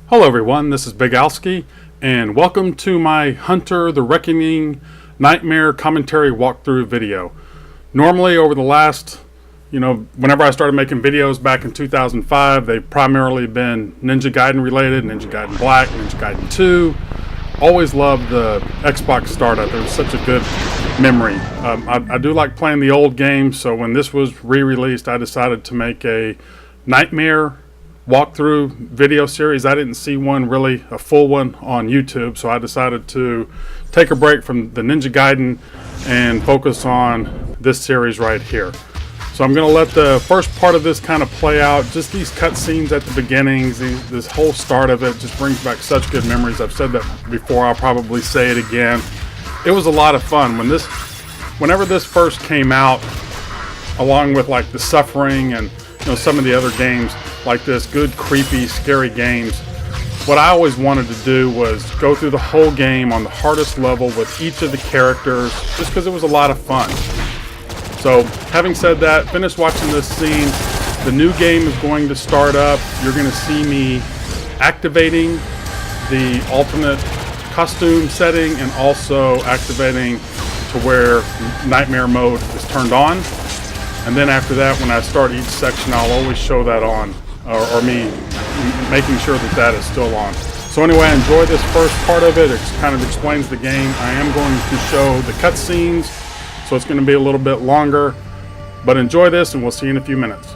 Hello everyone, this is BIGALSKI, and welcome to my Hunter the Reckoning Nightmare commentary walkthrough video. Normally over the last, whenever I started making videos back in 2005, they've primarily been Ninja Gaiden related, Ninja Gaiden Black, Ninja Gaiden 2. Always loved the Xbox startup. It was such a good memory. I do like playing the old games, so when this was re-released, I decided to make a Nightmare walkthrough video series. I didn't see one really, a full one on YouTube, so I decided to take a break from the Ninja Gaiden and focus on this series right here. So I'm going to let the first part of this kind of play out. Just these cutscenes at the beginnings, this whole start of it just brings back such good memories. I've said that before, I'll probably say it again. It was a lot of fun. Whenever this first came out, along with like The Suffering and some of the other games like this, good, creepy, scary games, what I always wanted to do was go through the whole game on the hardest level with each of the characters, just because it was a lot of fun. So, having said that, finished watching this scene. The new game is going to start up. You're going to see me activating the alternate costume setting and also activating to where Nightmare mode is turned on. And then after that, when I start each section, I'll always show that on, or me making sure that that is still on. So anyway, enjoy this first part of it. It kind of explains the game. I am going to show the cutscenes, so it's going to be a little bit longer. But enjoy this, and we'll see you in a few minutes.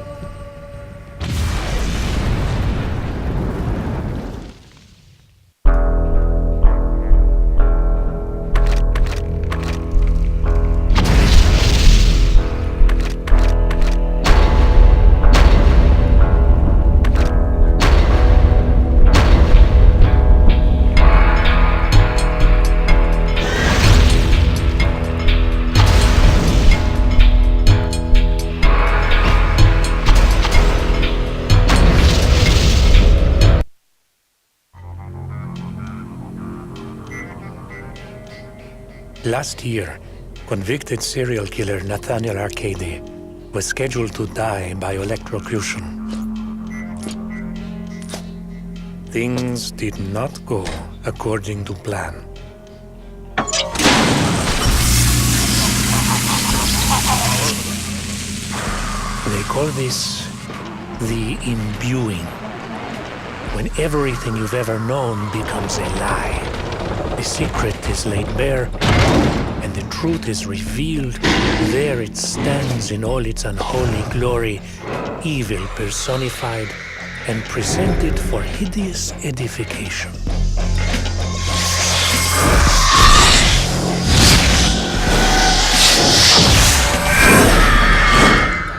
Last year, convicted serial killer Nathaniel Arcady was scheduled to die by electrocution. Things did not go according to plan. They call this the imbuing, when everything you've ever known becomes a lie. The secret is laid bare, and the truth is revealed. There it stands in all its unholy glory, evil personified and presented for hideous edification.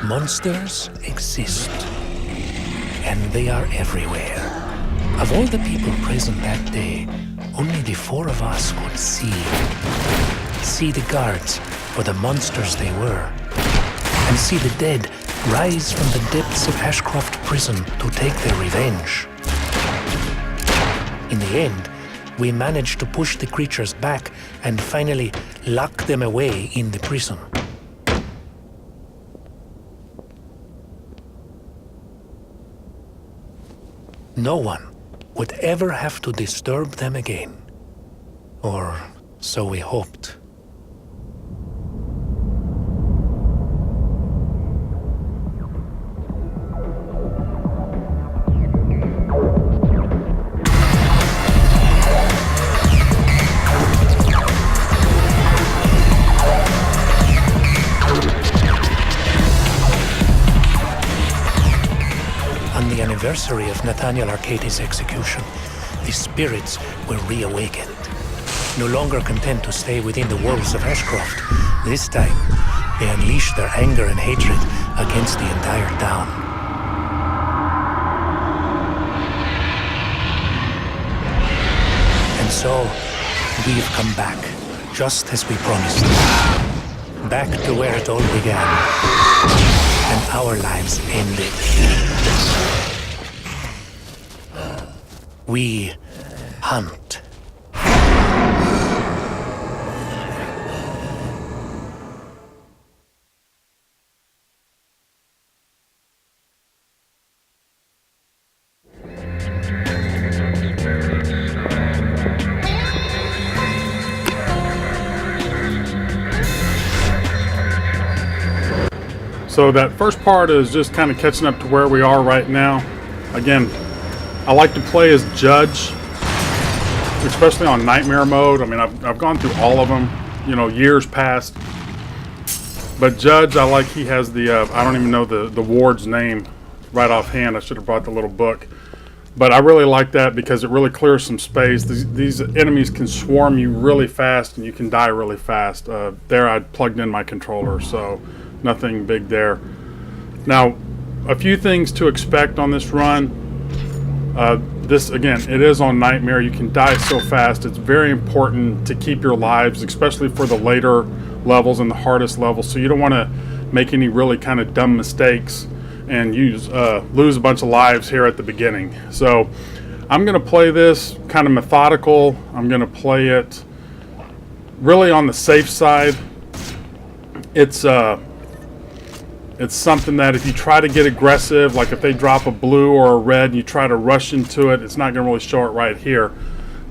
Monsters exist, and they are everywhere. Of all the people present that day, only the four of us could see the guards for the monsters they were, and see the dead rise from the depths of Ashcroft prison to take their revenge. In the end, we managed to push the creatures back and finally lock them away in the prison. No one would ever have to disturb them again. Or so we hoped. On the anniversary of Nathaniel Arcady's execution, the spirits were reawakened. No longer content to stay within the walls of Ashcroft, this time they unleashed their anger and hatred against the entire town. And so, we've come back, just as we promised. Back to where it all began, and our lives ended. We hunt. So that first part is just kind of catching up to where we are right now. Again, I like to play as Judge, especially on Nightmare mode. I mean, I've gone through all of them, you know, years past. But Judge, I like, he has the, I don't even know the ward's name right offhand. I should have brought the little book. But I really like that because it really clears some space. These enemies can swarm you really fast and you can die really fast. There I plugged in my controller, so nothing big there. Now, a few things to expect on this run. This, again, it is on Nightmare. You can die so fast. It's very important to keep your lives, especially for the later levels and the hardest levels. So you don't want to make any really kind of dumb mistakes and lose a bunch of lives here at the beginning. So I'm going to play this kind of methodical. I'm going to play it really on the safe side. It's something that if you try to get aggressive, like if they drop a blue or a red and you try to rush into it, it's not going to really show it right here.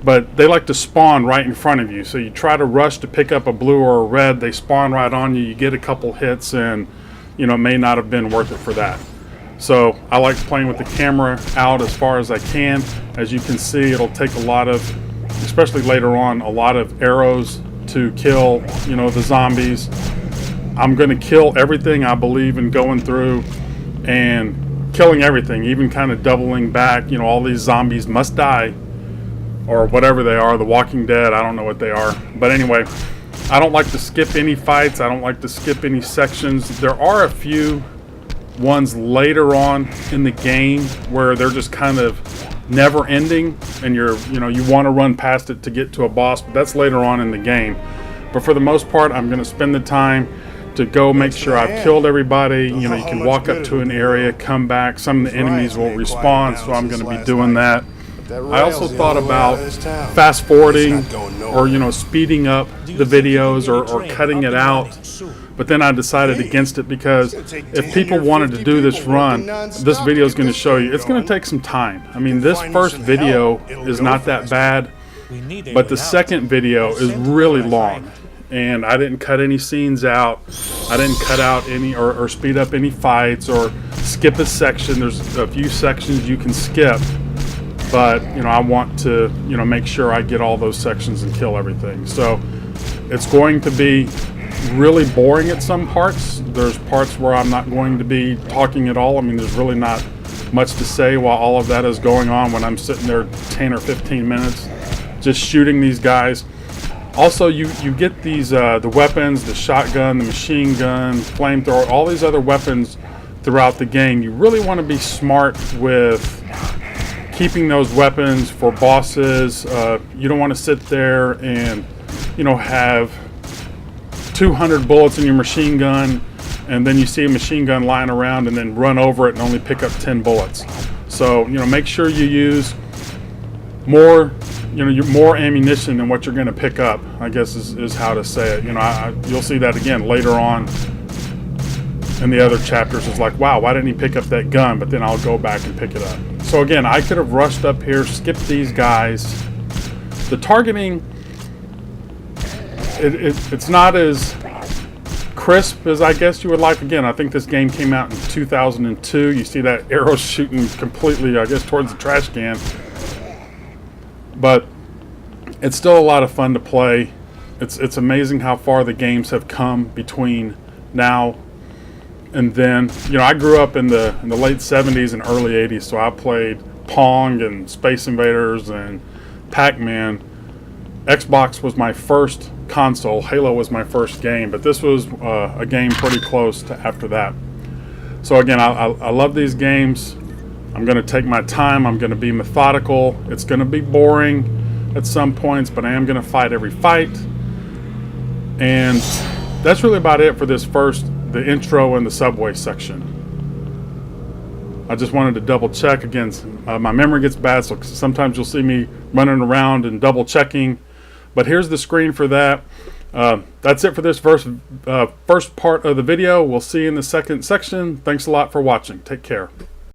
But they like to spawn right in front of you. So you try to rush to pick up a blue or a red, they spawn right on you, you get a couple hits, and you know, it may not have been worth it for that. So I like playing with the camera out as far as I can. As you can see, it'll take a lot of, especially later on, a lot of arrows to kill, you know, the zombies. I'm going to kill everything. I believe in going through and killing everything, even kind of doubling back. You know, all these zombies must die, or whatever they are, the Walking Dead, I don't know what they are. But anyway, I don't like to skip any fights. I don't like to skip any sections. There are a few ones later on in the game where they're just kind of never ending, and you want to run past it to get to a boss, but that's later on in the game. But for the most part, I'm going to spend the time to go make sure I've killed everybody. You know, you can walk up to an area, come back. Some of the enemies will respawn, so I'm going to be doing that. I also thought about fast forwarding or, you know, speeding up the videos or cutting it out. But then I decided against it because if people wanted to do this run, this video is going to show you, it's going to take some time. I mean, this first video is not that bad, but the second video is really long. And I didn't cut any scenes out. I didn't cut out any or speed up any fights or skip a section. There's a few sections you can skip, but you know, I want to, you know, make sure I get all those sections and kill everything. So it's going to be really boring at some parts. There's parts where I'm not going to be talking at all. I mean, there's really not much to say while all of that is going on when I'm sitting there 10 or 15 minutes just shooting these guys. Also, you get these the weapons, the shotgun, the machine gun, flamethrower, all these other weapons throughout the game. You really want to be smart with keeping those weapons for bosses. You don't want to sit there and, you know, have 200 bullets in your machine gun, and then you see a machine gun lying around and then run over it and only pick up 10 bullets. So, you know, make sure you use more, you know, more ammunition than what you're going to pick up, I guess is how to say it. You know, you'll see that again later on in the other chapters. It's like, wow, why didn't he pick up that gun? But then I'll go back and pick it up. So again, I could have rushed up here, skipped these guys. The targeting, it's not as crisp as I guess you would like. Again, I think this game came out in 2002. You see that arrow shooting completely, I guess, towards the trash can. But it's still a lot of fun to play. It's amazing how far the games have come between now and then. You know, I grew up in the late 70s and early 80s, so I played Pong and Space Invaders and Pac-Man. Xbox was my first console. Halo was my first game, but this was a game pretty close to after that. So again, I love these games. I'm going to take my time. I'm going to be methodical. It's going to be boring at some points, but I am going to fight every fight. And that's really about it for this the intro and the subway section. I just wanted to double check again. My memory gets bad, so sometimes you'll see me running around and double checking. But here's the screen for that. That's it for this first part of the video. We'll see you in the second section. Thanks a lot for watching. Take care.